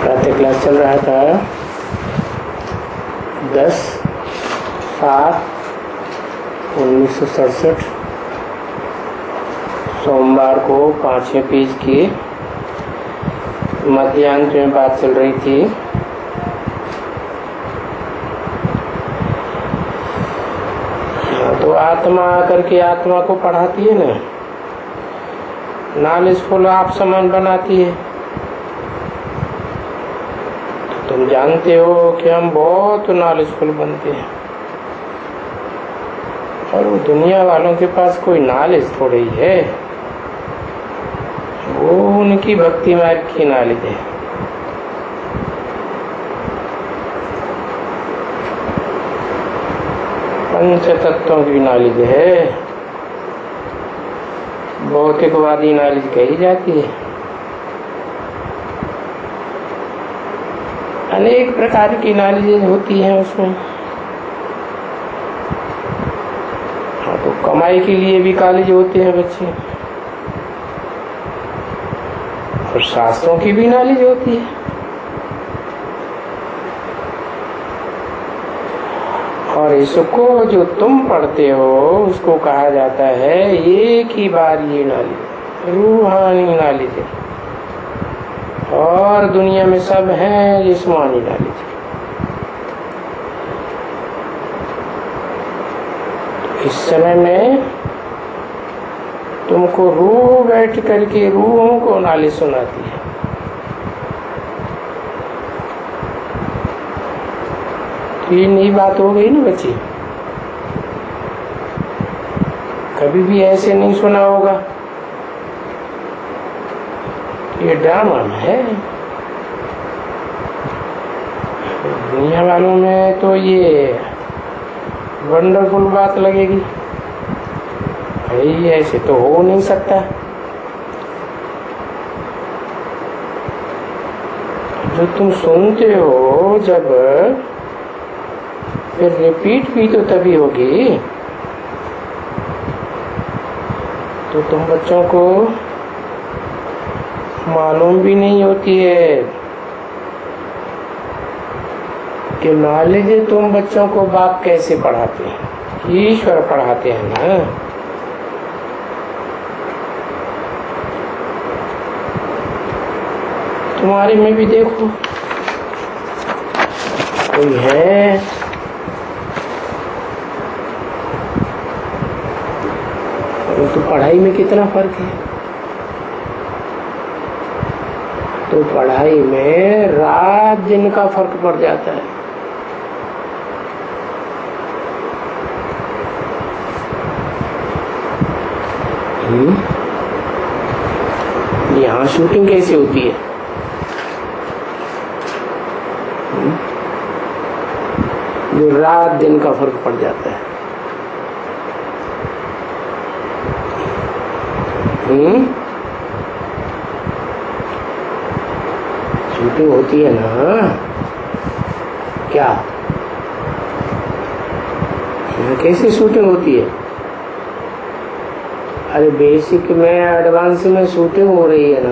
प्रातः क्लास चल रहा था 10/7/1967 सोमवार को 5वें पेज की मध्यांत में बात चल रही थी। तो आत्मा आकर के आत्मा को पढ़ाती है ना, नॉलेजफुल आप समान बनाती है। तुम जानते हो कि हम बहुत नॉलेजफुल बनते हैं और वो दुनिया वालों के पास कोई नॉलेज थोड़ी ही है, वो उनकी भक्ति मार्ग की नॉलेज है। पंच तत्वों की नॉलेज है, भौतिकवादी नॉलेज कही जाती है। अनेक प्रकार की नॉलेज होती है उसमें। हाँ, तो कमाई के लिए भी कॉलेज होते हैं बच्चे, और शास्त्रों की भी नॉलेज होती है। और इसको जो तुम पढ़ते हो उसको कहा जाता है एक ही बार ये नॉलेज, रूहानी नॉलेज है, और दुनिया में सब है जिस्मानी नॉलेज। इस समय में तुमको रूह बैठ करके रूहों को नॉलेज सुनाती है। तो ये नई बात हो गई ना बच्ची, कभी भी ऐसे नहीं सुना होगा। ये ड्रामा है। दुनिया वालों में तो ये वंडरफुल बात लगेगी, भाई ऐसे तो हो नहीं सकता। जो तुम सुनते हो जब, फिर रिपीट भी तो तभी होगी। तो तुम बच्चों को मालूम भी नहीं होती है कि नॉलेज तुम बच्चों को बाप कैसे पढ़ाते हैं, ईश्वर पढ़ाते हैं ना। तुम्हारे में भी देखो कोई है तो पढ़ाई में कितना फर्क है। तो पढ़ाई में रात दिन का फर्क पड़ जाता है। यहाँ शूटिंग कैसे होती है, जो रात दिन का फर्क पड़ जाता है। शूटिंग होती है ना, क्या कैसे शूटिंग होती है? अरे बेसिक में एडवांस में शूटिंग हो रही है ना।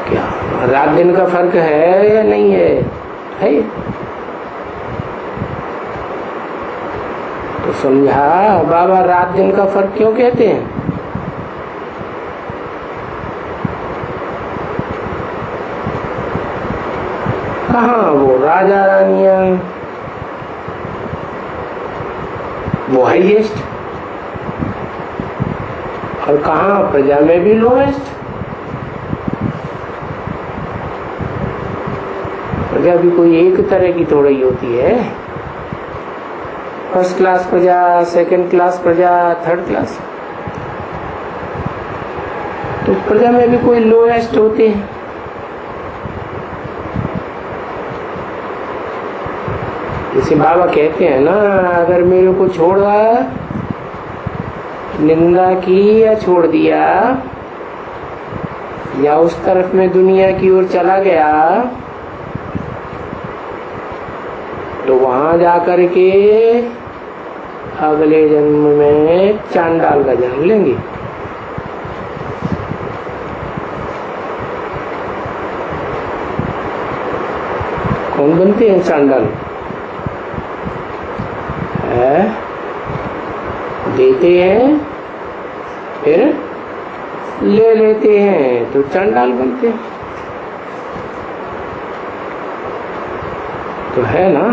क्या रात दिन का फर्क है या नहीं है? है तो समझा बाबा, रात दिन का फर्क क्यों कहते हैं? कहाँ वो राजा रानियां, वो हाईएस्ट, और कहाँ प्रजा में भी लोएस्ट। प्रजा भी कोई एक तरह की थोड़ी होती है, फर्स्ट क्लास प्रजा, सेकंड क्लास प्रजा, थर्ड क्लास। तो प्रजा में भी कोई लोएस्ट होते हैं। जैसे बाबा कहते हैं ना, अगर मेरे को छोड़ा, निंदा की या छोड़ दिया, या उस तरफ में दुनिया की ओर चला गया, तो वहां जाकर के अगले जन्म में चांडाल का जन्म लेंगे। कौन बनते हैं चांडाल? देते हैं फिर ले लेते हैं तो चांडाल बनते हैं। तो है ना,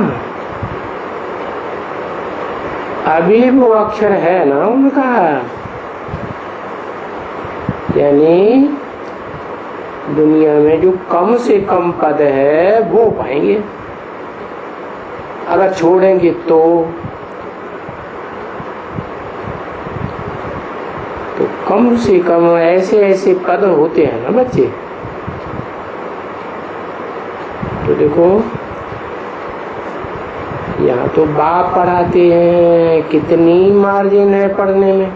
अभी वो अक्षर है ना उनका, यानी दुनिया में जो कम से कम पद है वो पाएंगे। अगर छोड़ेंगे तो कम से कम ऐसे ऐसे पद होते हैं ना बच्चे। तो देखो यहाँ तो बाप पढ़ाते हैं, कितनी मार्जिन है पढ़ने में।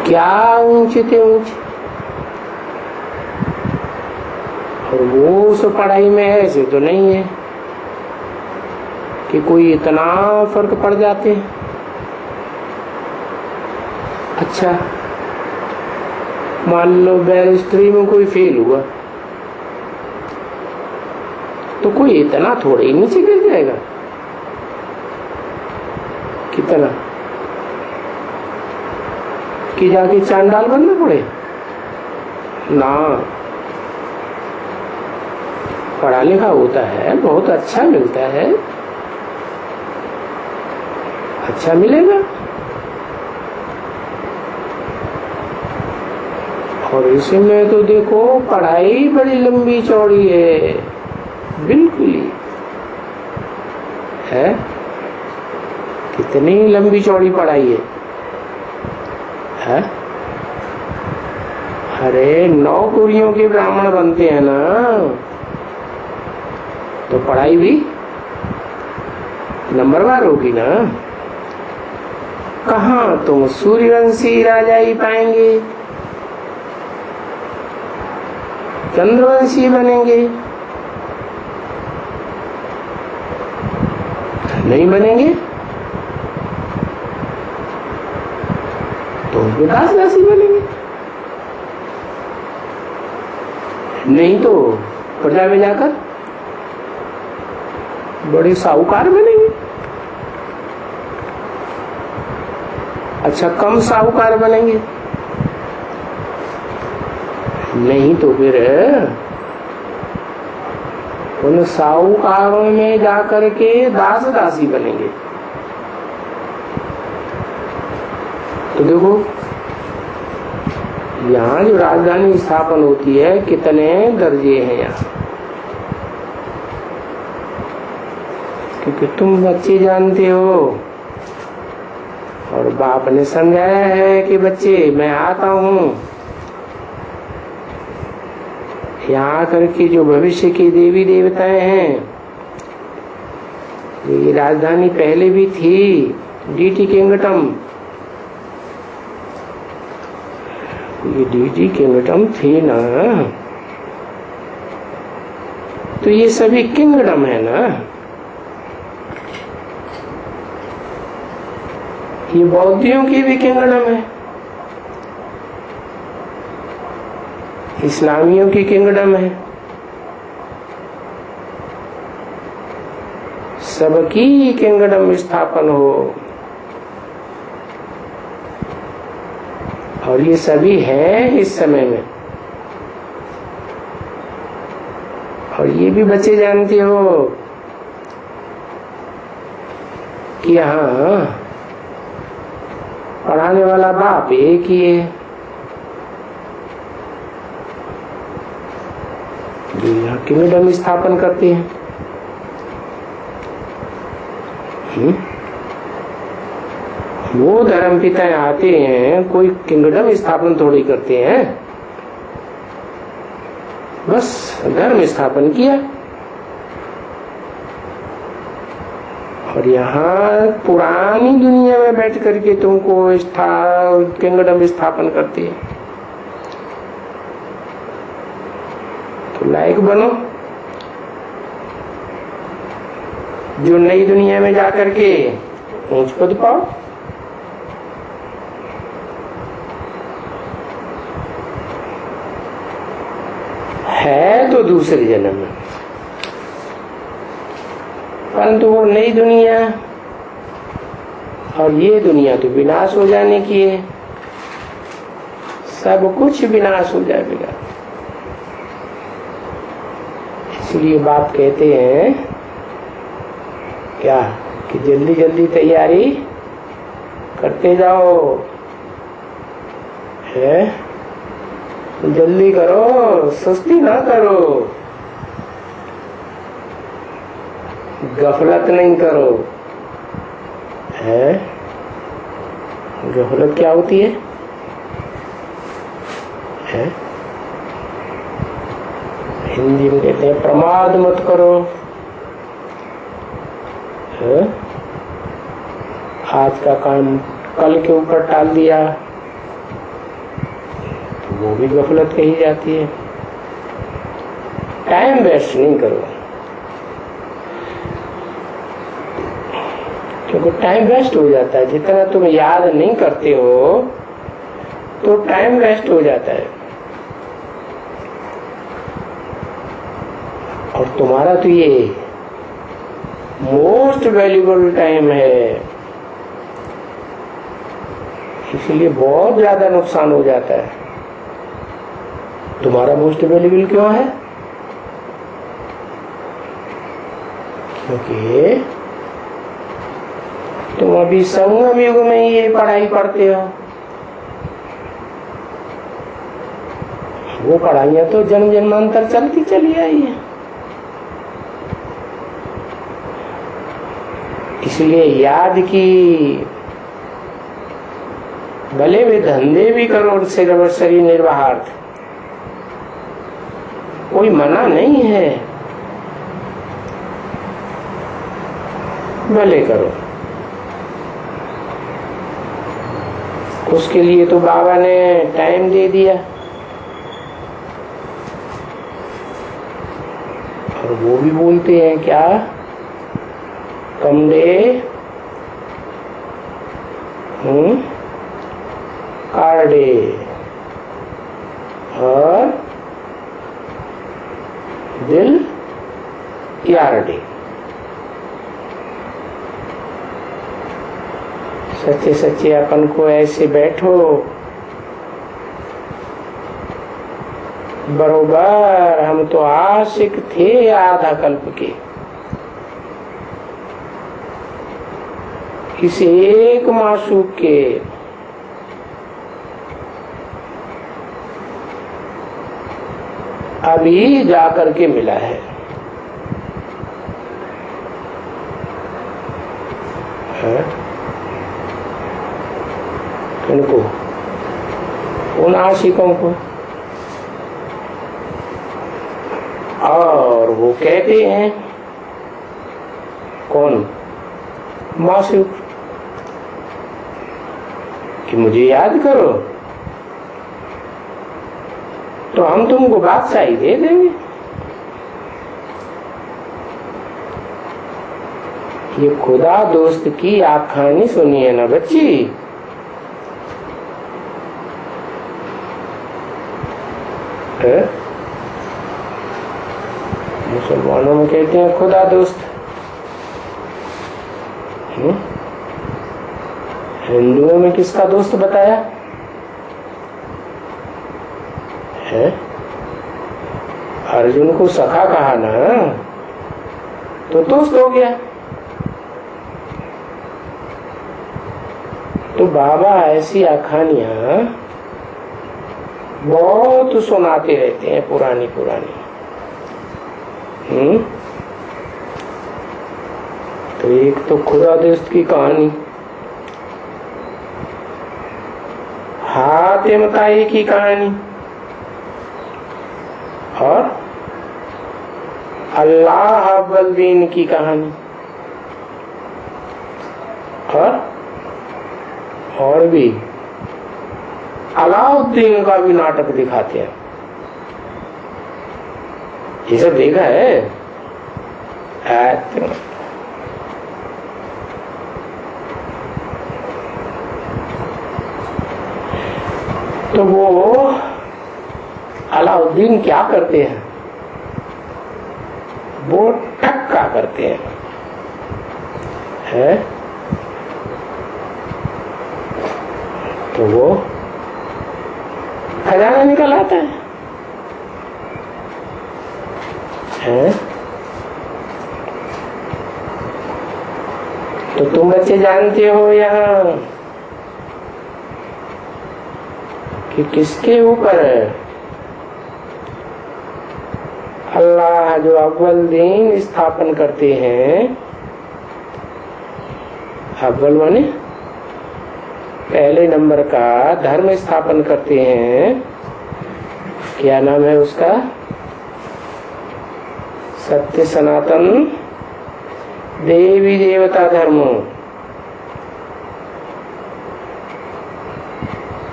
क्या ऊंचे थे ऊंचे, और वो उस पढ़ाई में ऐसे तो नहीं है कि कोई इतना फर्क पड़ जाते हैं। अच्छा मान लो बैरिस्ट्री में कोई फेल हुआ तो कोई इतना थोड़े ही नीचे गिर जाएगा, कितना कि जाके चांडाल बनना पड़े ना। पढ़ा लिखा होता है, बहुत अच्छा मिलता है, अच्छा मिलेगा। और इसमें तो देखो पढ़ाई बड़ी लंबी चौड़ी है, बिल्कुल ही है। कितनी लंबी चौड़ी पढ़ाई है? अरे 9 कुरियों के ब्राह्मण बनते हैं ना, तो पढ़ाई भी नंबरवार होगी ना। कहाँ तुम सूर्यवंशी राजा ही पाएंगे, चंद्रवंशी बनेंगे? नहीं बनेंगे तो विकास राशि बनेंगे, नहीं तो प्रजा में जाकर बड़े साहूकार बनेंगे। अच्छा कम साहूकार बनेंगे, नहीं तो फिर उन साहूकारों में जाकर के दास दासी बनेंगे। तो देखो यहाँ जो राजधानी स्थापन होती है कितने दर्जे हैं यहाँ, क्योंकि तुम बच्चे जानते हो और बाप ने समझाया है कि बच्चे मैं आता हूँ, यहाँ आकर के जो भविष्य के देवी देवताएं हैं, ये राजधानी पहले भी थी डीटी किंगडम, ये डीटी किंगडम थी ना, तो ये सभी किंगडम है ना। ये बौद्धियों की भी किंगडम है, इस्लामियों की किंगडम है, सबकी किंगडम स्थापन हो। और ये सभी हैं इस समय में। और ये भी बच्चे जानते हो कि यहाँ पढ़ाने वाला बाप एक ही है, जो यहाँ किंगडम स्थापन करते हैं। वो धर्म पिता आते हैं, कोई किंगडम स्थापन थोड़ी करते हैं, बस धर्म स्थापन किया। और यहाँ पुरानी दुनिया में बैठ करके तुमको किंगडम स्थापन करती है, तो लायक बनो जो नई दुनिया में जाकर के ऊंच पद पाओ। तो दूसरे जन्म में, परंतु वो नई दुनिया और ये दुनिया तो विनाश हो जाने की है, सब कुछ विनाश हो जाएगा। इसलिए बाप कहते हैं क्या कि जल्दी जल्दी तैयारी करते जाओ, है जल्दी करो, सुस्ती ना करो, गफलत नहीं करो। है गफलत क्या होती है? हिंदी में कहते हैं प्रमाद मत करो। है? आज का काम कल के ऊपर टाल दिया तो वो भी गफलत कही जाती है। टाइम वेस्ट नहीं करो, क्योंकि टाइम वेस्ट हो जाता है। जितना तुम याद नहीं करते हो तो टाइम वेस्ट हो जाता है। और तुम्हारा तो ये मोस्ट वैल्यूबल टाइम है, इसलिए बहुत ज्यादा नुकसान हो जाता है। तुम्हारा मोस्ट वैल्यूबल क्यों है? क्योंकि तुम अभी संगम युग में ये पढ़ाई पढ़ते हो। वो पढ़ाइयां तो जन्म जन्मांतर चलती चली आई है। इसलिए याद की भले वे धंधे भी करो, शरीर निर्वाहार्थ, कोई मना नहीं है, भले करो। उसके लिए तो बाबा ने टाइम दे दिया, और वो भी बोलते हैं क्या, कम डे कार डे, और दिल यार डे। सच्चे सच्चे अपन को ऐसे बैठो, बरोबर हम तो आशिक थे आधा कल्प के, किसी एक मासूक के। अभी जाकर के मिला है। किनको? उन आशिकों को। और वो कहते हैं कौन? मासूक, कि मुझे याद करो तो हम तुमको बादशाही दे देंगे। ये खुदा दोस्त की आप कहानी सुनिए ना बच्ची। मुसलमानों में कहते हैं खुदा दोस्त, हिंदुओं में किसका दोस्त बताया है? अर्जुन को सखा कहा ना, तो दोस्त हो गया। तो बाबा ऐसी कहानियां बहुत सुनाते रहते हैं, पुरानी पुरानी। तो एक तो खुदा दोस्त की कहानी, हातिम ताई की कहानी, और अल्लाह अव्वल दीन की कहानी, और भी अलाउद्दीन का भी नाटक दिखाते हैं। ये सब देखा है? तो वो अलाउद्दीन क्या करते हैं? वो ठक्का करते हैं, है? तो वो खजाना निकल आता है? तो तुम बच्चे जानते हो यहाँ कि किसके ऊपर अल्लाह जो अव्वल दीन स्थापन करते हैं, अव्वल माने पहले नंबर का धर्म स्थापन करते हैं, क्या नाम है उसका? सत्य सनातन देवी देवता धर्म।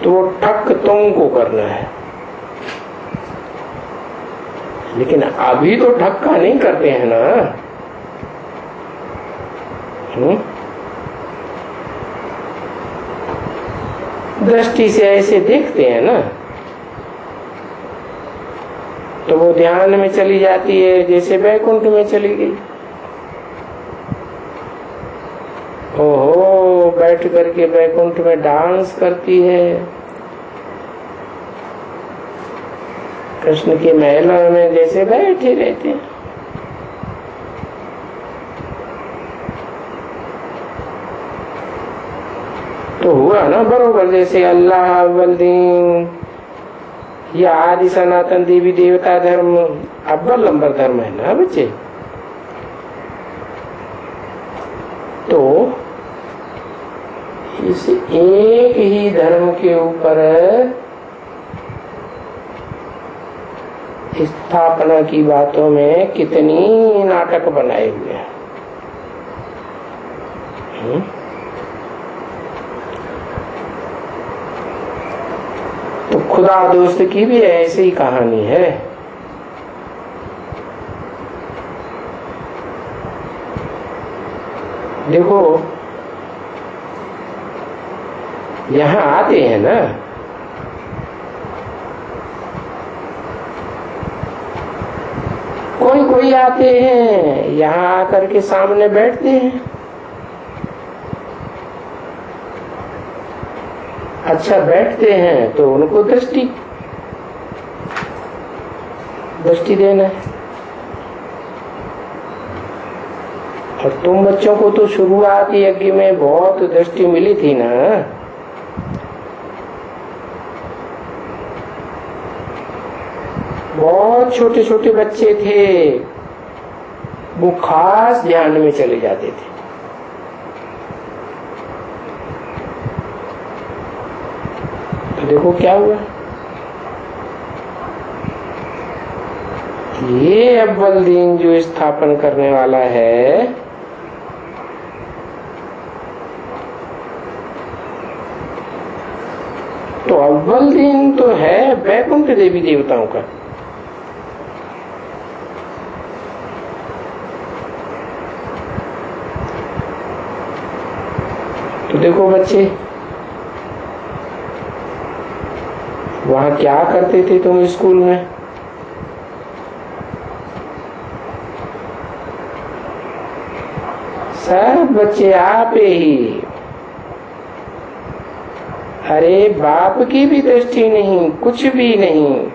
तो वो ठक तुमको करना है, लेकिन अभी तो ठक्का नहीं करते हैं ना। दृष्टि से ऐसे देखते हैं ना, तो वो ध्यान में चली जाती है, जैसे वैकुंठ में चली गई। ओहो, बैठ करके वैकुंठ में डांस करती है, कृष्ण के महल में जैसे बैठे रहते हैं। तो हुआ ना बरोबर, जैसे अल्लाह अव्वल दीन, ये आदि सनातन देवी देवता धर्म अव्वल नंबर धर्म है ना बच्चे। तो इस एक ही धर्म के ऊपर स्थापना की बातों में कितनी नाटक बनाए हुए हैं। तो खुदा दोस्त की भी ऐसी ही कहानी है। देखो यहाँ आते हैं ना, कोई कोई आते हैं यहाँ आकर के सामने बैठते हैं, अच्छा बैठते हैं तो उनको दृष्टि देना है। और तुम बच्चों को तो शुरुआत यज्ञ में बहुत दृष्टि मिली थी ना। बहुत छोटे छोटे बच्चे थे, वो खास ध्यान में चले जाते थे। तो देखो क्या हुआ, ये अव्वल दीन जो स्थापन करने वाला है, तो अव्वल दीन तो है वैकुंठ देवी देवताओं का। तो देखो बच्चे, वहां क्या करते थे तुम स्कूल में? सब बच्चे आप ही, अरे बाप की भी दृष्टि नहीं, कुछ भी नहीं।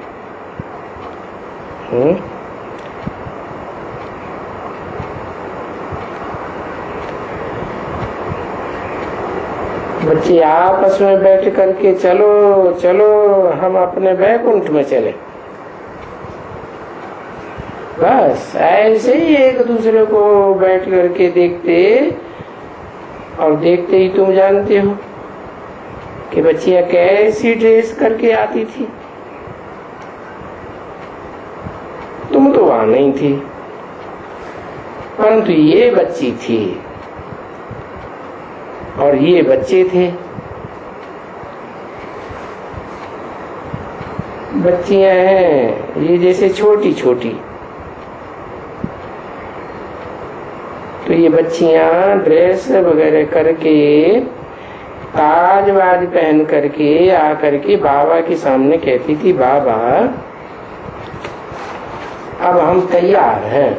बच्चे आपस में बैठ करके चलो चलो हम अपने वैकुंठ में चले, बस ऐसे ही एक दूसरे को बैठ करके देखते। और देखते ही तुम जानते हो कि बच्चियां कैसी ड्रेस करके आती थी। तुम तो वहां नहीं थी, परंतु ये बच्ची थी और ये बच्चे थे। बच्चियां हैं ये जैसे छोटी छोटी, तो ये बच्चियां ड्रेस वगैरह करके ताज वाज पहन करके आकर के बाबा के सामने कहती थी, बाबा अब हम तैयार हैं,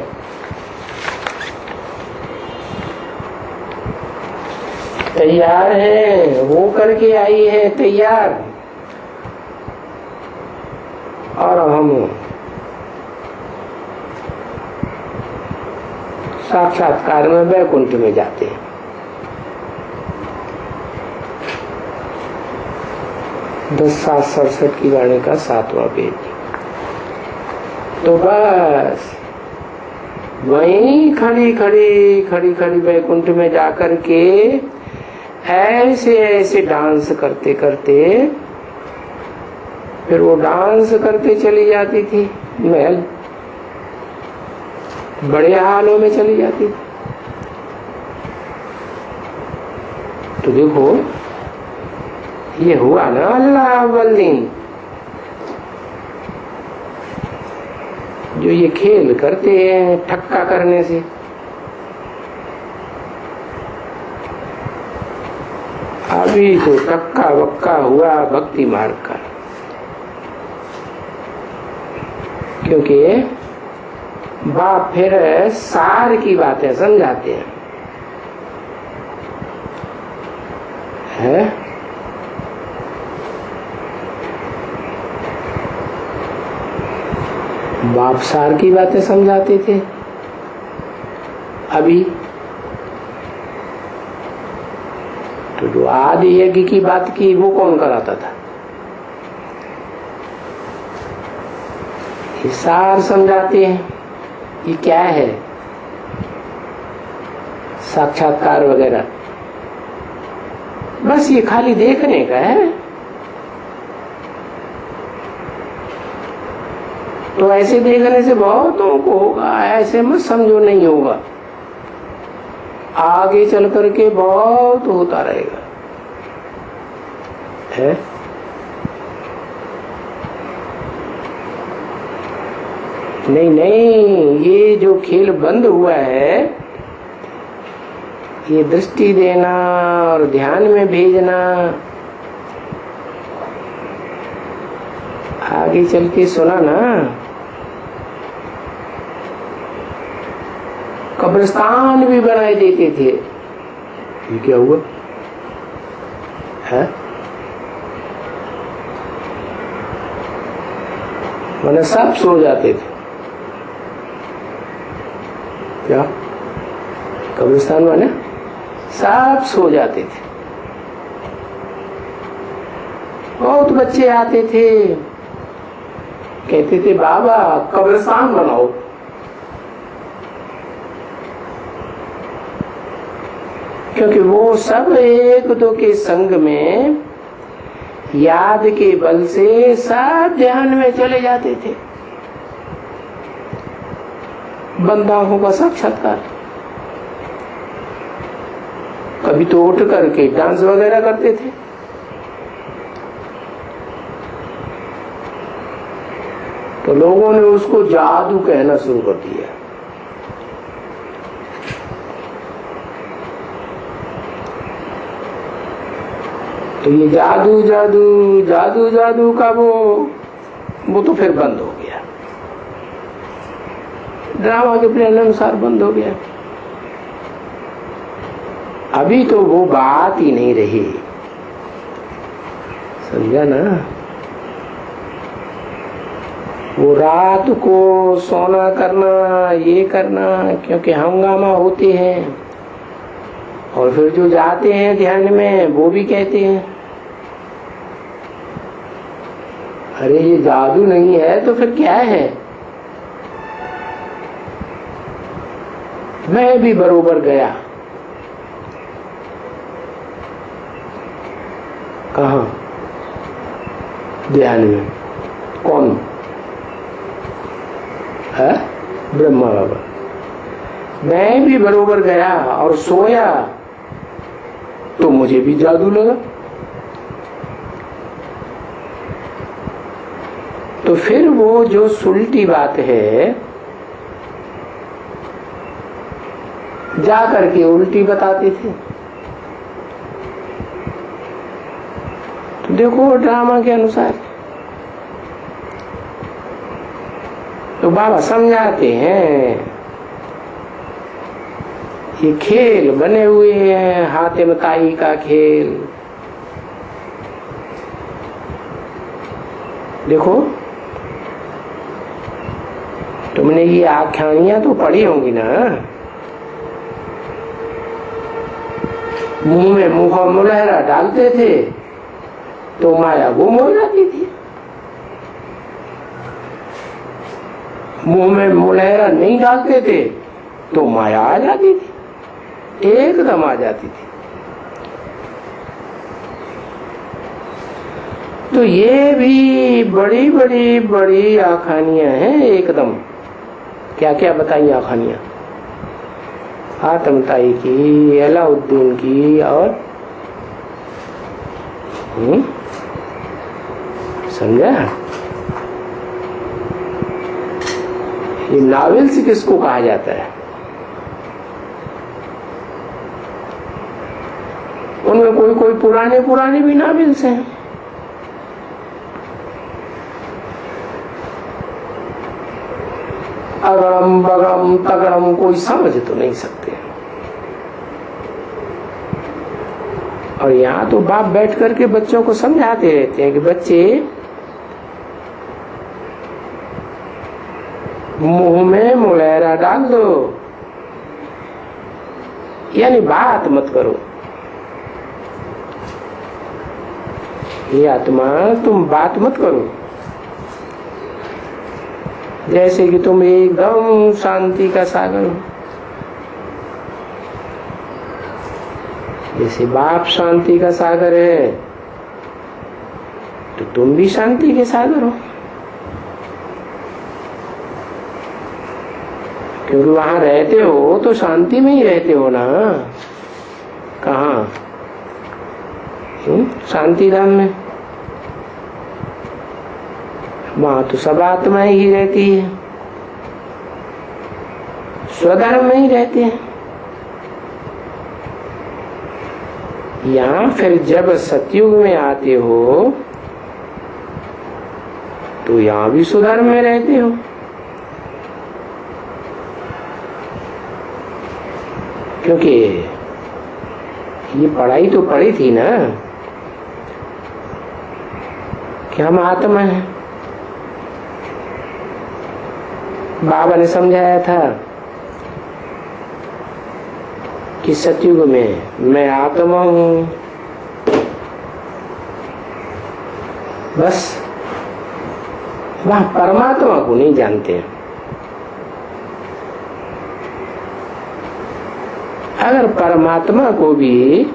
तैयार है, वो करके आई है तैयार, और हम साक्षात्कार में वैकुंठ में जाते हैं। दस 7:67 की वाणी का 7वां पेज। तो बस वहीं खड़ी वैकुंठ में जाकर के ऐसे ऐसे डांस करते करते फिर वो डांस करते चली जाती थी, महल बड़े हालों में चली जाती थी। तो देखो ये हुआ ना अल्लाह अव्वल दिन, जो ये खेल करते हैं ठक्का करने से। अभी तो टक्का वक्का हुआ भक्ति मार्ग का, क्योंकि बाप फिर सार की बातें समझाते हैं, है? बाप सार की बातें समझाते थे। अभी तो जो आदि यज्ञ की बात की वो कौन कराता था? ये सार समझाते हैं, ये क्या है साक्षात्कार वगैरह, बस ये खाली देखने का है। तो ऐसे देखने से बहुतों को होगा, ऐसे मत समझो नहीं होगा, आगे चल करके बहुत होता रहेगा, है? नहीं, ये जो खेल बंद हुआ है, ये दृष्टि देना और ध्यान में भेजना, आगे चल के सुना ना, कब्रिस्तान भी बनाए देते थे। ये क्या हुआ है? मैंने सब सो जाते थे, क्या कब्रिस्तान वाले सब सो जाते थे। बहुत बच्चे आते थे, कहते थे बाबा कब्रिस्तान बनाओ। क्योंकि वो सब एक दो के संग में याद के बल से सब ध्यान में चले जाते थे। बंदाओं का साक्षात्कार, कभी तो उठ करके डांस वगैरह करते थे। तो लोगों ने उसको जादू कहना शुरू कर दिया। तो ये जादू जादू जादू जादू का वो तो फिर बंद हो गया, ड्रामा के प्लान अनुसार बंद हो गया। अभी तो वो बात ही नहीं रही, समझा ना? वो रात को सोना करना, ये करना, क्योंकि हंगामा होते हैं, और फिर जो जाते हैं ध्यान में वो भी कहते हैं अरे ये जादू नहीं है तो फिर क्या है? मैं भी बरोबर गया। कहाँ? ध्यान में। कौन है? ब्रह्मा बाबा। मैं भी बरोबर गया और सोया तो मुझे भी जादू लगा। तो फिर वो जो सुलटी बात है जा करके उल्टी बताते थे। तो देखो ड्रामा के अनुसार तो बाबा समझाते हैं ये खेल बने हुए हैं, हातिम ताई का खेल। देखो तुमने ये आख्यानियां तो पढ़ी होंगी ना। मुंह में मुंह मुलहरा डालते थे तो माया गुम हो जाती थी, मुंह में मुलहरा नहीं डालते थे तो माया आ जाती थी, एकदम आ जाती थी। तो ये भी बड़ी बड़ी बड़ी आखानियां हैं एकदम। क्या क्या बताई आखानियां? आतमताई की, अलाउद्दीन की, और समझा? ये नॉवेल्स किसको कहा जाता है? उनमें कोई कोई पुराने पुराने भी नॉवेल्स हैं। अगड़म बगड़म तगड़म कोई समझ तो नहीं सकते। और यहाँ तो बाप बैठ करके बच्चों को समझाते रहते हैं कि बच्चे मुंह में मुलहरा डाल दो, यानी बात मत करो। ये आत्मा तुम बात मत करो। जैसे कि तुम एकदम शांति का सागर हो, जैसे बाप शांति का सागर है तो तुम भी शांति के सागर हो, क्योंकि वहां रहते हो तो शांति में ही रहते हो ना। कहाँ? शांति धाम में। वहां तो सब आत्माएं ही रहती है, स्वधर्म में ही रहते हैं। यहाँ फिर जब सतयुग में आते हो तो यहाँ भी स्वधर्म में रहते हो। क्योंकि ये पढ़ाई तो पढ़ी थी ना कि हम आत्मा हैं। बाबा ने समझाया था कि सतयुग में मैं आत्मा हूं, बस वहां परमात्मा को नहीं जानते। अगर परमात्मा को भी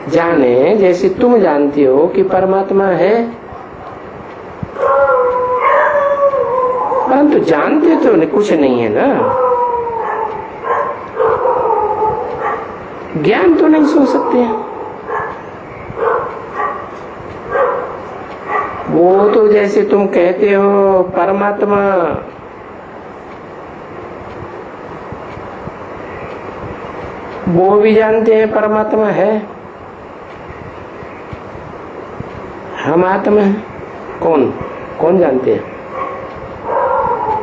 जाने जैसे तुम जानते हो कि परमात्मा है, परंतु जानते तो कुछ नहीं है ना, ज्ञान तो नहीं सो सकते हैं। वो तो जैसे तुम कहते हो परमात्मा, वो भी जानते हैं परमात्मा है, हम आत्मा है। कौन कौन जानते हैं?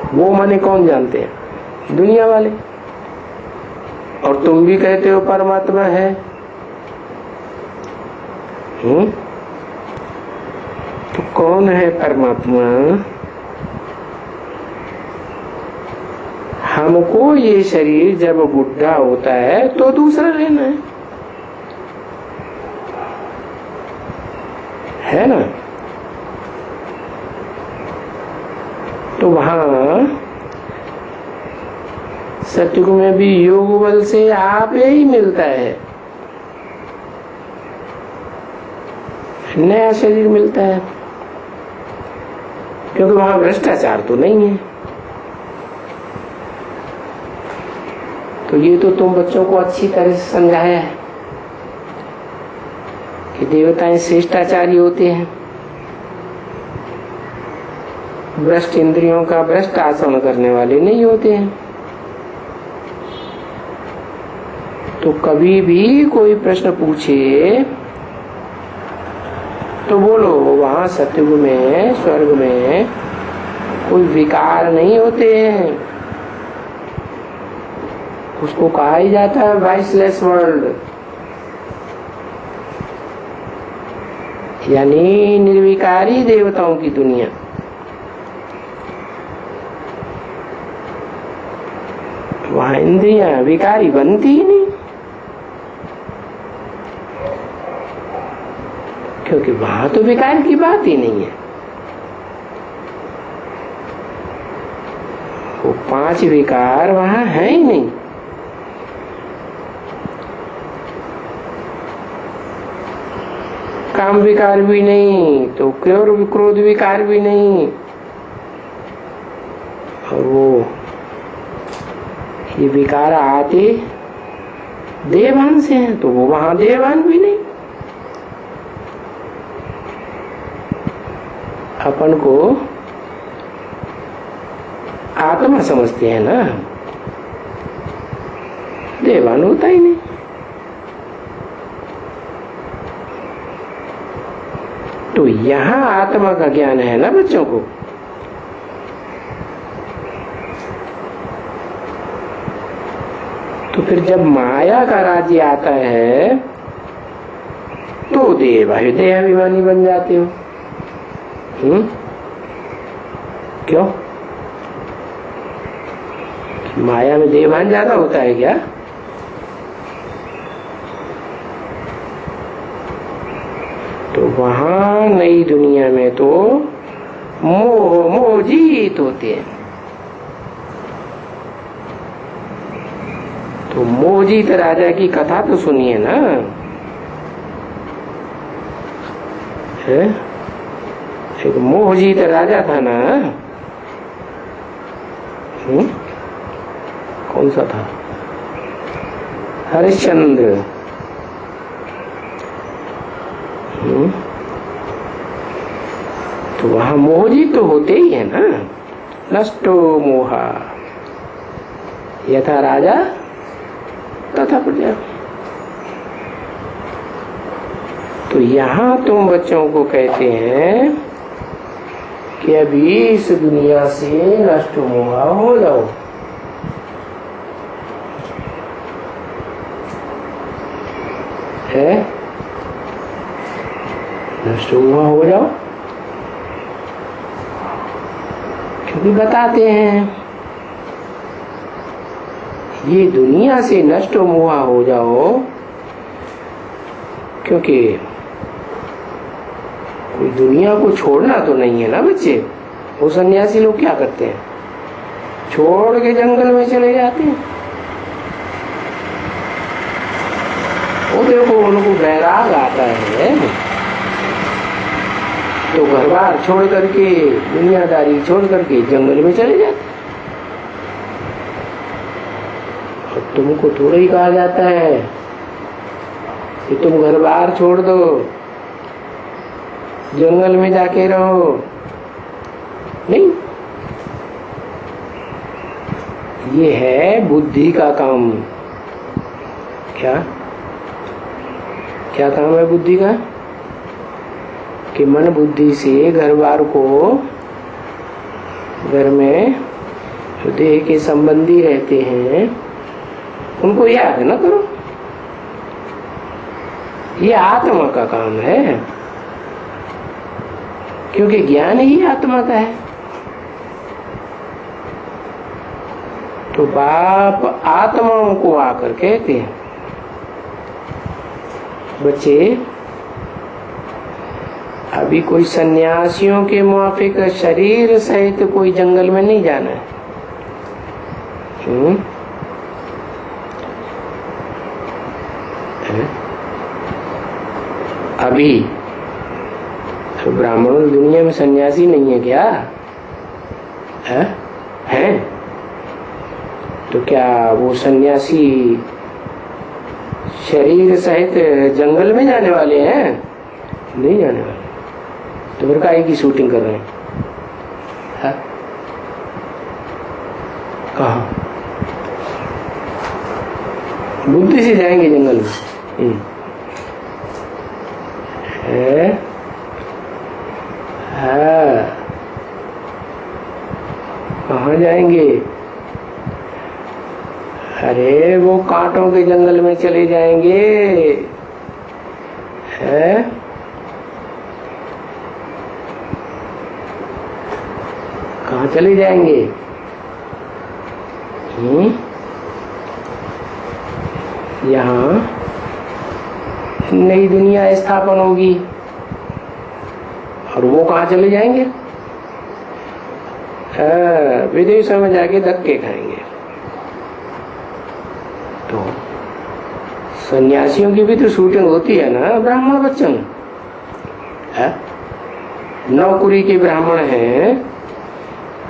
वो माने कौन जानते हैं? दुनिया वाले। और तुम भी कहते हो परमात्मा है। तो कौन है परमात्मा? हमको ये शरीर जब बुढ़ा होता है तो दूसरा रहना है ना। तो वहां सतयुग में भी योग बल से आप ही मिलता है, नया शरीर मिलता है, क्योंकि वहां भ्रष्टाचार तो नहीं है। तो ये तो तुम बच्चों को अच्छी तरह से समझाया है कि देवताएं श्रेष्ठाचारी होते हैं, भ्रष्ट इंद्रियों का भ्रष्ट आचरण करने वाले नहीं होते हैं। तो कभी भी कोई प्रश्न पूछे तो बोलो वहां सतयुग में स्वर्ग में कोई विकार नहीं होते हैं, उसको कहा ही जाता है वाइसलेस वर्ल्ड, यानी निर्विकारी देवताओं की दुनिया। वहां इंद्रियां विकारी बनती ही नहीं, क्योंकि वहां तो विकार की बात ही नहीं है। वो 5 विकार वहां है ही नहीं। काम विकार भी नहीं, तो क्रोध विकार भी नहीं, और वो ये विकार आते देवान से हैं, तो वो वहां देवान भी नहीं। अपन को आत्मा समझते हैं ना, देवान होता ही नहीं। तो यहां आत्मा का ज्ञान है ना बच्चों को। तो फिर जब माया का राज्य आता है तो देहाभिमानी बन जाते हो। क्यों? माया में देवान ज्यादा होता है क्या? तो वहां नई दुनिया में तो मोहजीत होते हैं। तो मोहजीत राजा की कथा तो सुनिए ना, है? एक मोहजीत राजा था ना, कौन सा था? हरिश्चंद्र। तो वहां मोहजीत तो होते ही है ना, नष्टो मोहा यथा राजा तथा प्रजा। तो यहां तुम बच्चों को कहते हैं कि अभी इस दुनिया से नष्ट मोहा हो जाओ। है नष्ट मोहा हो जाओ, क्योंकि बताते हैं ये दुनिया से नष्ट मोहा हो जाओ, क्योंकि कोई दुनिया को छोड़ना तो नहीं है ना बच्चे। वो सन्यासी लोग क्या करते हैं? छोड़ के जंगल में चले जाते हैं। वो देखो उनको वैराग आता है तो घर बार छोड़ करके, दुनियादारी छोड़ करके जंगल में चले जाते। और तुमको थोड़ा ही कहा जाता है कि तुम घर बार छोड़ दो, जंगल में जाके रहो। नहीं, ये है बुद्धि का काम। क्या क्या काम है बुद्धि का? कि मन बुद्धि से घर बार को, घर में जो देह के संबंधी रहते हैं उनको याद न करो। ये आत्मा का काम है, क्योंकि ज्ञान ही आत्मा का है। तो बाप आत्माओं को आकर कहते हैं, बच्चे अभी कोई सन्यासियों के मुआफिक शरीर सहित कोई जंगल में नहीं जाना है। अभी तो ब्राह्मणों दुनिया में सन्यासी नहीं है क्या? है? तो क्या वो सन्यासी शरीर सहित जंगल में जाने वाले हैं? नहीं जाने वाले। तो फिर काहे की शूटिंग कर रहे हैं? कहाँ? बुद्धि से जाएंगे जंगल में। कहाँ जाएंगे? अरे वो कांटों के जंगल में चले जाएंगे, है? कहाँ चले जाएंगे? यहाँ नई दुनिया स्थापन होगी, और वो कहाँ चले जाएंगे? विदेशों में जाके धक्के खाएंगे। तो सन्यासियों की भी तो शूटिंग होती है ना ब्राह्मण बच्चों। नौकुरी के ब्राह्मण हैं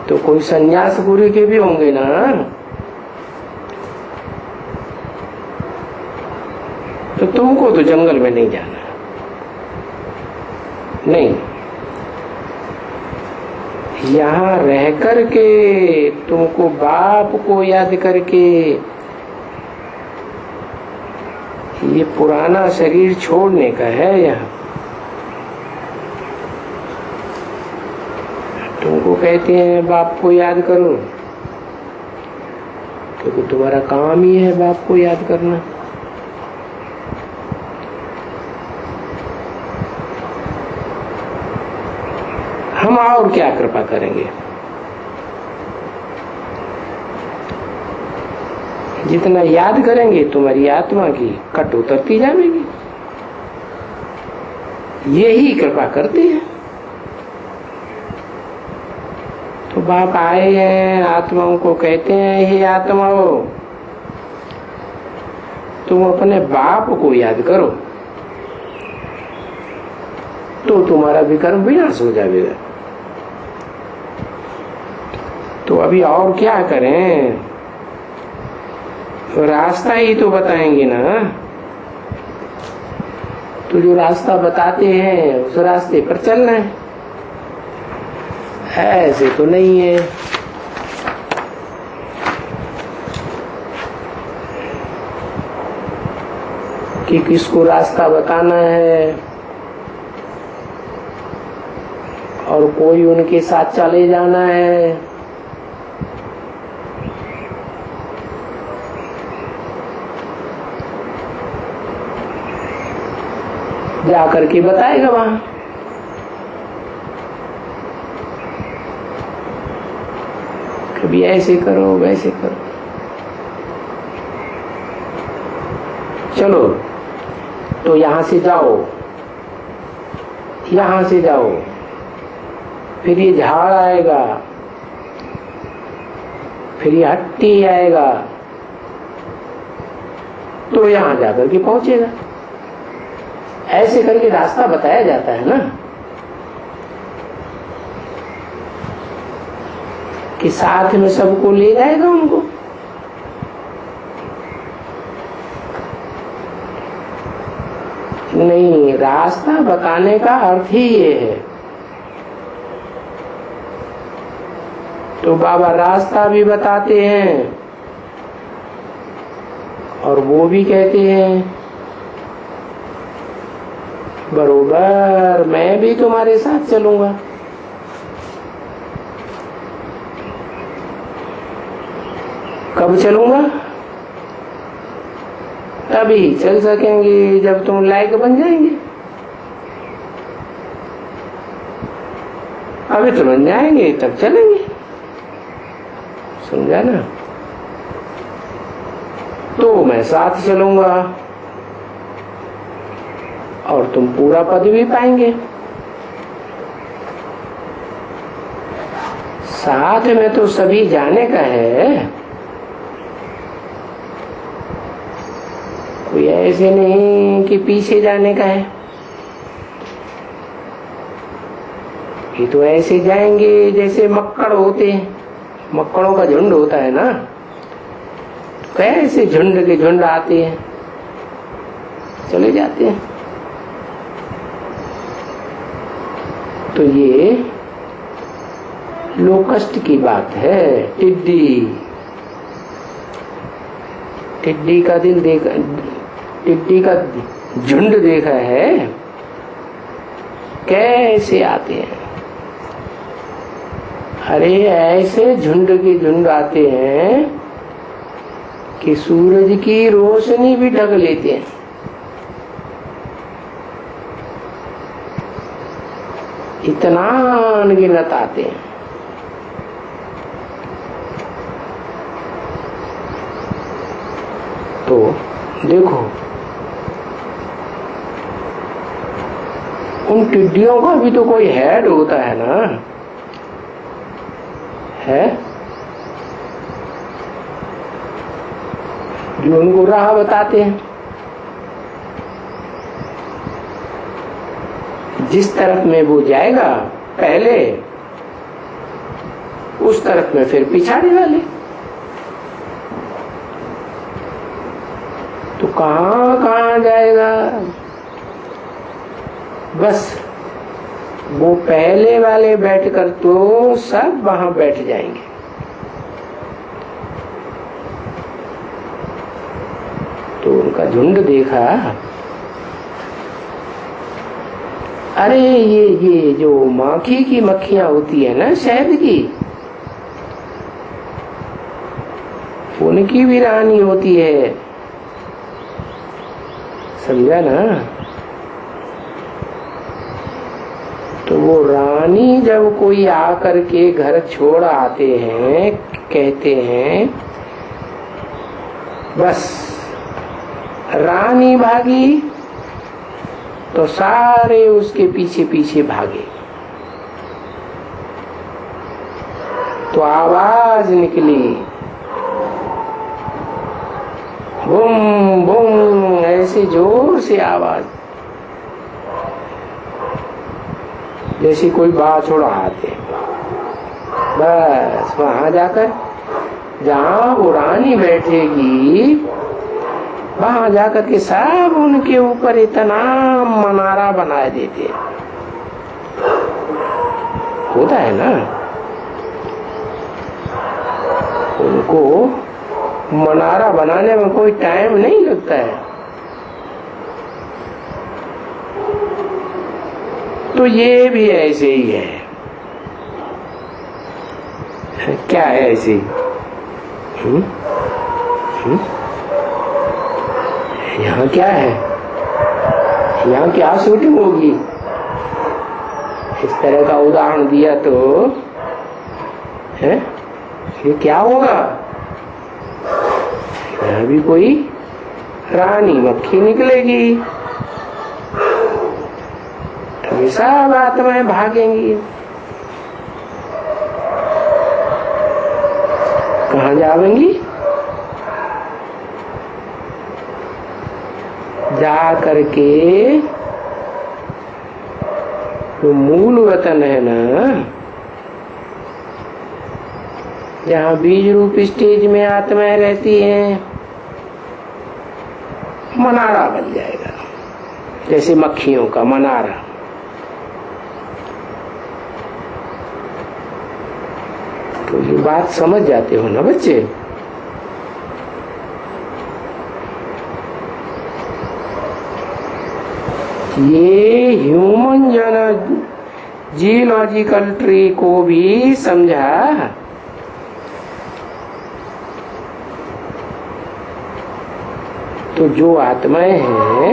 तो कोई सन्यासपुरी के भी होंगे ना। तो तुमको तो जंगल में नहीं जाना, नहीं, यहाँ रह करके तुमको बाप को याद करके ये पुराना शरीर छोड़ने का है। यहाँ तुमको कहते हैं बाप को याद करो, क्योंकि तुम्हारा काम ही है बाप को याद करना। हम और क्या कृपा करेंगे? जितना याद करेंगे तुम्हारी आत्मा की कट उतरती जाएगी। यही कृपा करते हैं। तो बाप आए हैं, आत्माओं को कहते हैं, हे आत्माओं, तुम अपने बाप को याद करो तो तुम्हारा विकर्म विनाश हो जाएगा। तो अभी और क्या करें? रास्ता ही तो बताएंगे ना। तो जो रास्ता बताते हैं उस रास्ते पर चलना है, ऐसे तो नहीं है। कि किसको रास्ता बताना है और कोई उनके साथ चले जाना है। जा करके बताएगा वहां। कभी ऐसे करो वैसे करो, चलो तो यहां से जाओ, यहां से जाओ, फिर ये झाड़ आएगा, फिर ये हट्टी आएगा, तो यहां जाकर के पहुंचेगा। ऐसे करके रास्ता बताया जाता है ना, कि साथ में सबको ले जाएगा उनको। नहीं, रास्ता बताने का अर्थ ही ये है। तो बाबा रास्ता भी बताते हैं और वो भी कहते हैं बरोबर मैं भी तुम्हारे साथ चलूंगा। कब चलूंगा? तभी चल सकेंगे जब तुम लायक बन जाएंगे। अभी तो बन जाएंगे तब चलेंगे, समझा ना? तो मैं साथ चलूंगा और तुम पूरा पद भी पाएंगे। साथ में तो सभी जाने का है, कोई ऐसे नहीं कि पीछे जाने का है। ये तो ऐसे जाएंगे जैसे मक्कड़ होते हैं, मक्कड़ों का झुंड होता है ना, कैसे झुंड के झुंड आते हैं, चले जाते हैं। तो ये लोकस्ट की बात है। टिड्डी का दिल देखा, टिड्डी का झुंड देखा है कैसे आते हैं। अरे ऐसे झुंड के झुंड आते हैं कि सूरज की रोशनी भी ढक लेते हैं। इतना अनगिनत आते हैं। तो देखो उन टिड्डियों का भी तो कोई हेड होता है ना, है जो उनको राह बताते हैं। जिस तरफ में वो जाएगा पहले, उस तरफ में फिर पिछाड़ी वाले। तो कहां कहां जाएगा? बस वो पहले वाले बैठकर तो सब वहां बैठ जाएंगे। तो उनका झुंड देखा, अरे ये जो माखी की मक्खियां होती है ना, शहद की, उनकी भी रानी होती है, समझा ना। तो वो रानी जब कोई आकर के घर छोड़ आते हैं, कहते हैं बस रानी भागी, तो सारे उसके पीछे पीछे भागे। तो आवाज निकली, बूम बूम, ऐसे जोर से आवाज, जैसे कोई बाछड़ आते। बस वहां जाकर जहां वो रानी बैठेगी, वहां जाकर के सब उनके ऊपर इतना मनारा बना देते। होता है ना, उनको मनारा बनाने में कोई टाइम नहीं लगता है। तो ये भी ऐसे ही है। क्या है ऐसे ही? यहाँ क्या है? यहाँ क्या शूटिंग होगी? इस तरह का उदाहरण दिया तो है, ये क्या होगा? यहाँ भी कोई रानी मक्खी निकलेगी, तो सब आत्माएं भागेंगी। कहाँ जावेंगी? जा करके तो मूल वतन है ना, जहाँ बीज रूप स्टेज में आत्माएं रहती हैं, मनारा बन जाएगा, जैसे मक्खियों का मनारा। तो ये बात समझ जाते हो ना बच्चे? ये ह्यूमन जियोलॉजिकल ट्री को भी समझा। तो जो आत्माएं हैं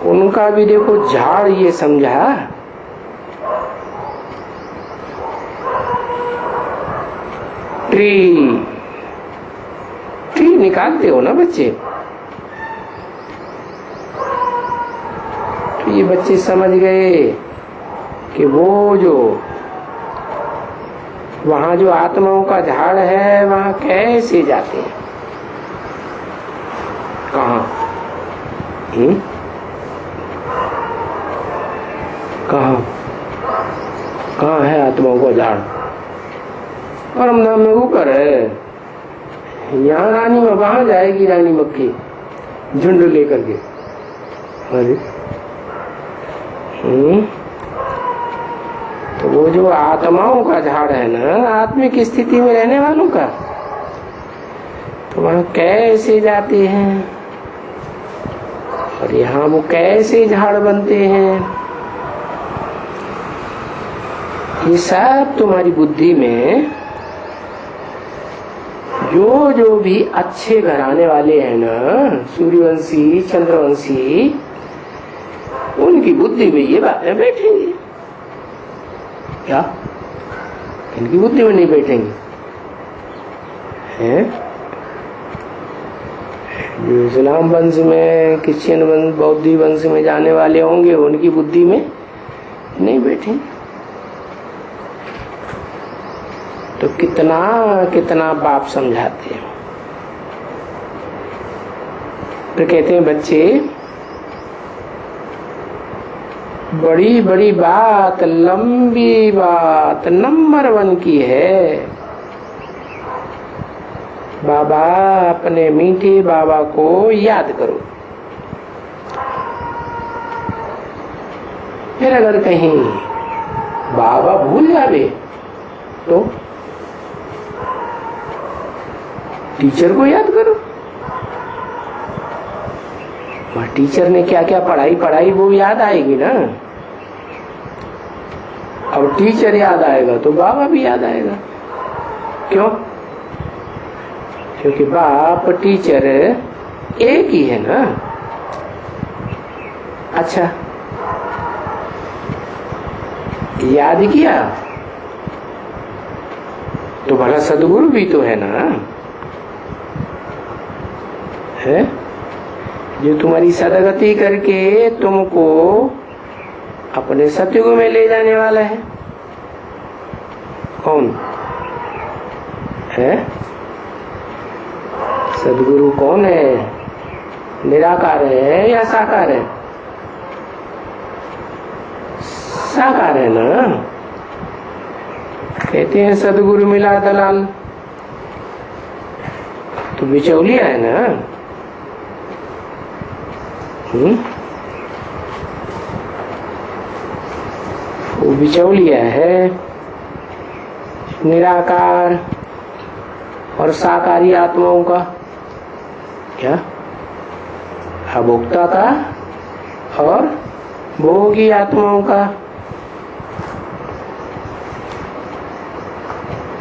उनका भी देखो झाड़ ये समझा। ट्री निकालते हो ना बच्चे? तो ये बच्चे समझ गए कि वो जो वहां जो आत्माओं का झाड़ है, वहां कैसे जाते हैं, कहाँ कहाँ है आत्माओं का झाड़? परम धाम में ऊपर है। यहाँ रानी में वहां जाएगी रानी मक्खी झुंड लेकर के। अरे तो वो जो आत्माओं का झाड़ है ना, आत्मिक स्थिति में रहने वालों का, तो वहां कैसे जाते हैं और यहाँ वो कैसे झाड़ बनते हैं, ये सब तुम्हारी बुद्धि में जो जो भी अच्छे घराने वाले हैं ना, सूर्यवंशी, चंद्रवंशी, उनकी बुद्धि में ये बातें बैठेंगी। क्या इनकी बुद्धि में नहीं बैठेंगी? हैं? जो इस्लाम वंश में, क्रिश्चियन वंश, बौद्धी वंश में जाने वाले होंगे, उनकी बुद्धि में नहीं बैठेंगे। तो कितना कितना बाप समझाते हैं। तो कहते हैं बच्चे, बड़ी बड़ी बात, लंबी बात नंबर 1 की है। बाबा, अपने मीठे बाबा को याद करो। फिर अगर कहीं बाबा भूल जावे तो टीचर को याद करो। टीचर ने क्या क्या पढ़ाई वो याद आएगी ना। अब टीचर याद आएगा तो बाबा भी याद आएगा। क्यों? क्योंकि बाप टीचर एक ही है ना। अच्छा, याद किया तो भला सदगुरु भी तो है ना, है जो तुम्हारी सदगति करके तुमको अपने सतयुग में ले जाने वाला है। कौन है? सदगुरु कौन है? निराकार है या साकार है? साकार है ना। कहते हैं सदगुरु मिला दलाल, तो बिचौलिया है ना। वो बिचौलिया है। निराकार और साकारी आत्माओं का क्या? अभोक्ता का और भोगी आत्माओं का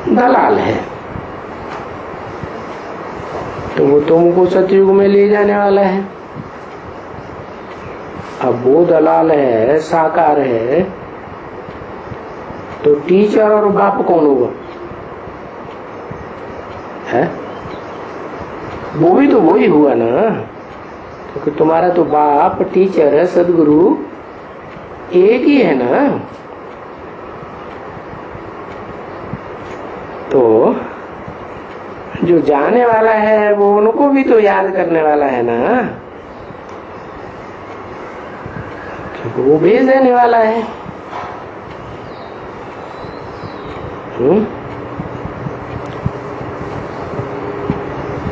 दलाल है। तो वो तुमको सतयुग में ले जाने वाला है। अब वो दलाल है, साकार है, तो टीचर और बाप कौन होगा? है वो भी तो वही हुआ ना। क्योंकि तुम्हारा तो बाप टीचर है, सदगुरु एक ही है ना। तो जो जाने वाला है वो उनको भी तो याद करने वाला है ना, क्योंकि वो भेज देने वाला है।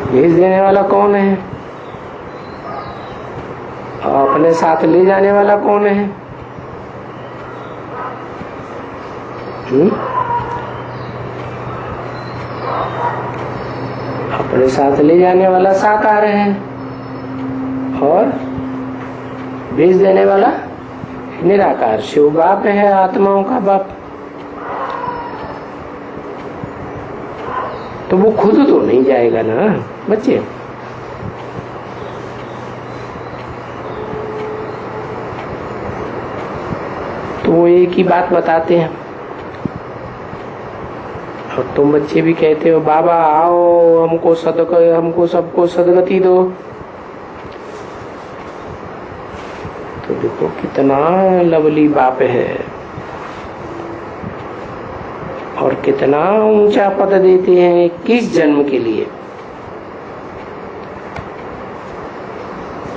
भेज देने वाला कौन है और अपने साथ ले जाने वाला कौन है? अपने साथ ले जाने वाला साकार है और भेज देने वाला निराकार शिव बाप है, आत्माओं का बाप। तो वो खुद तो नहीं जाएगा ना बच्चे। तो वो एक ही बात बताते हैं। और तुम बच्चे भी कहते हो बाबा आओ हमको सबको सदगति दो। तो देखो कितना लवली बाप है और कितना ऊंचा पद देते हैं किस जन्म के लिए।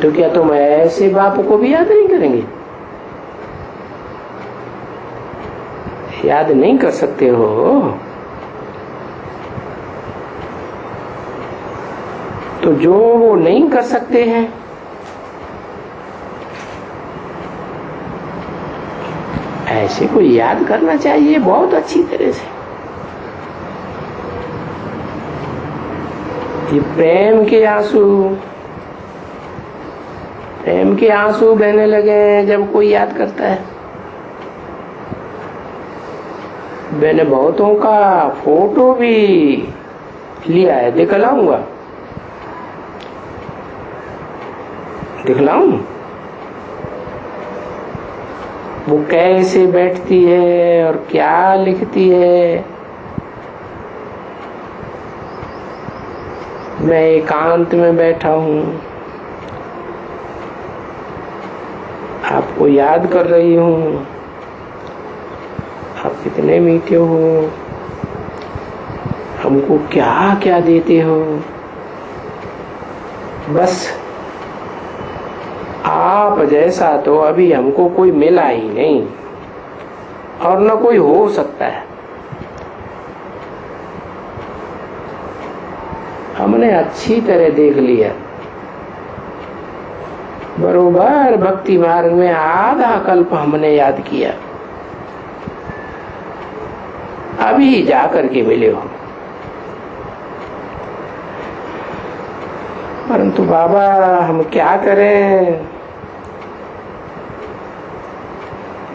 तो क्या तुम ऐसे बाप को भी याद नहीं करेंगे? याद नहीं कर सकते हो? तो जो वो नहीं कर सकते हैं, ऐसे को याद करना चाहिए बहुत अच्छी तरह से। ये प्रेम के आंसू बहने लगे जब कोई याद करता है। मैंने बहुतों का फोटो भी लिया है, दिखलाऊंगा, दिखलाऊं? वो कैसे बैठती है और क्या लिखती है। मैं एकांत में बैठा हूं, आपको याद कर रही हूं, आप कितने मीठे हो, हमको क्या क्या देते हो। बस आप जैसा तो अभी हमको कोई मिला ही नहीं और न कोई हो सकता है। हमने अच्छी तरह देख लिया, बरोबर भक्ति मार्ग में आधा कल्प हमने याद किया, अभी जाकर के मिले हो। परंतु बाबा हम क्या करें,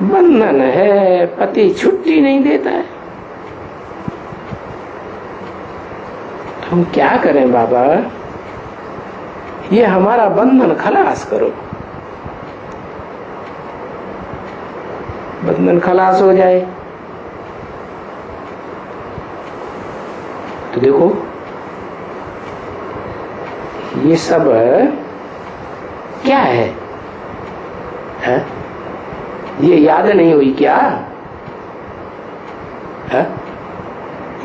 बंधन है, पति छुट्टी नहीं देता है, हम क्या करें बाबा, ये हमारा बंधन खलास करो। बंधन खलास हो जाए तो देखो ये सब क्या है? ये याद नहीं हुई क्या?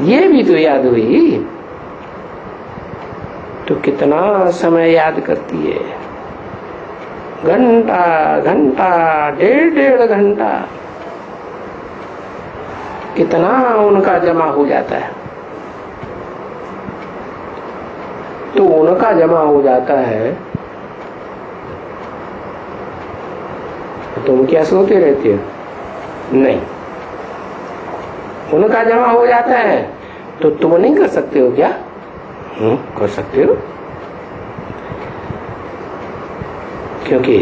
ये भी तो याद हुई, तो कितना समय याद करती है, घंटा घंटा, डेढ़ घंटा, कितना उनका जमा हो जाता है। तो उनका जमा हो जाता है, तुम क्या सोते रहते हो? नहीं, उनका जमा हो जाता है तो तुम नहीं कर सकते हो क्या? कर सकते हो, क्योंकि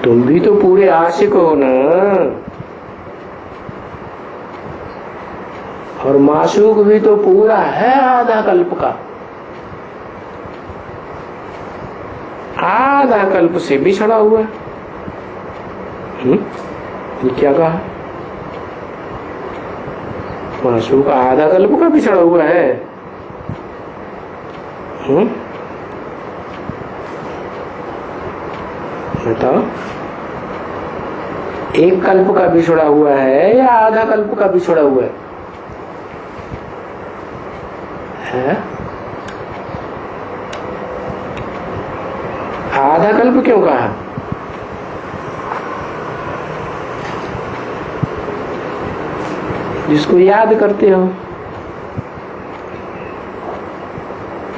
तुम भी तो पूरे आशिक हो ना, और माशूक भी तो पूरा है आधा कल्प का, आधा कल्प से बिछड़ा हुआ। ये क्या कहा? माशूक आधा कल्प का बिछड़ा हुआ है। बताओ, एक कल्प का बिछड़ा हुआ है या आधा कल्प का बिछड़ा हुआ है? आधा कल्प क्यों कहा? जिसको याद करते हो,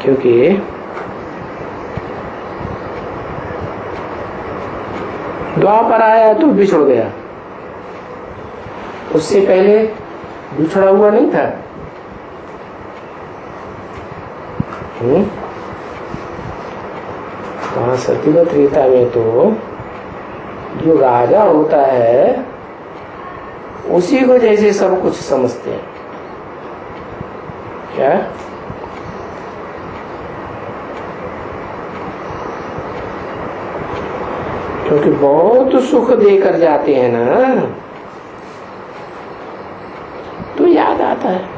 क्योंकि द्वापर आया तो बिछड़ गया, उससे पहले बिछड़ा हुआ नहीं था। वहां सत्यवत रीता में तो जो राजा होता है उसी को जैसे सब कुछ समझते हैं। क्या? क्योंकि बहुत सुख देकर जाते हैं ना, तो याद आता है।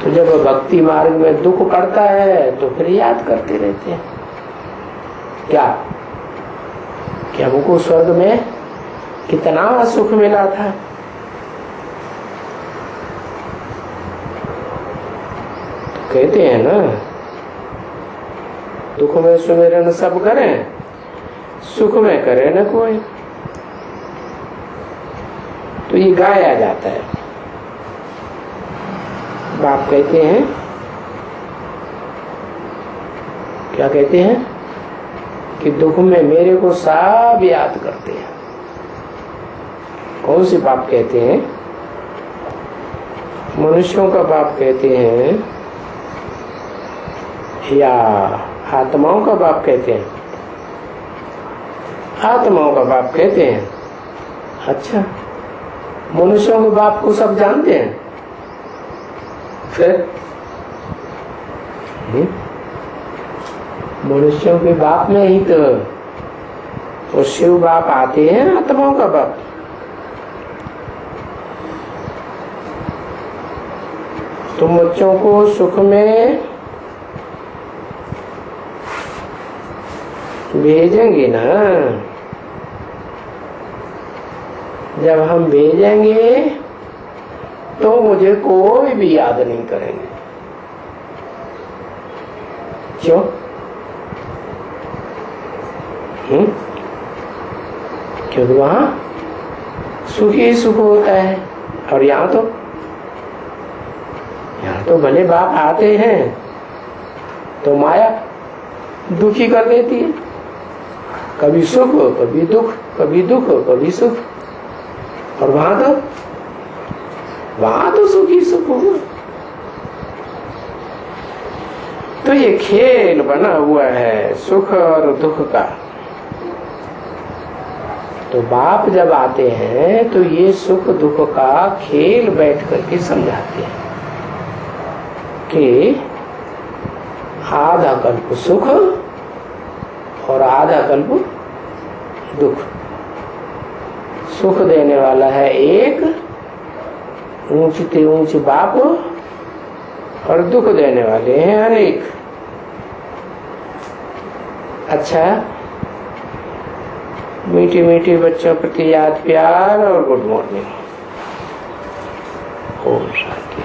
तो जब भक्ति मार्ग में दुख पड़ता है तो फिर याद करते रहते हैं। क्या हमको स्वर्ग में कितना सुख मिला था, तो कहते हैं ना, दुख में सुमिरन सब करें, सुख में करे न कोई। तो ये गाया जाता है। बाप कहते हैं, क्या कहते हैं कि दुख में मेरे को सब याद करते हैं। कौन से बाप कहते हैं? मनुष्यों का बाप कहते हैं या आत्माओं का बाप कहते हैं? आत्माओं का बाप कहते हैं। अच्छा, मनुष्यों के बाप को सब जानते हैं। फिर मनुष्यों के बाप में ही तो वो शिव बाप आते हैं, आत्माओं का बाप। तुम बच्चों को सुख में भेजेंगे ना, जब हम भेजेंगे तो मुझे कोई भी याद नहीं करेंगे। क्यों? क्योंकि वहां सुख ही सुख होता है। और यहाँ तो भले बाप आते हैं तो माया दुखी कर देती है, कभी सुख कभी दुख, कभी दुख कभी सुख। और वहां तो सुख ही सुख होगा। तो ये खेल बना हुआ है सुख और दुख का। तो बाप जब आते हैं तो ये सुख दुख का खेल बैठ करके समझाते हैं कि आधा कल्प सुख और आधा कल्प दुख। सुख देने वाला है एक, ऊंचते ऊंच बाप, और दुख देने वाले हैं अनेक। अच्छा, मीठी मीठी बच्चों प्रति याद प्यार और गुड मॉर्निंग। ओम शांति।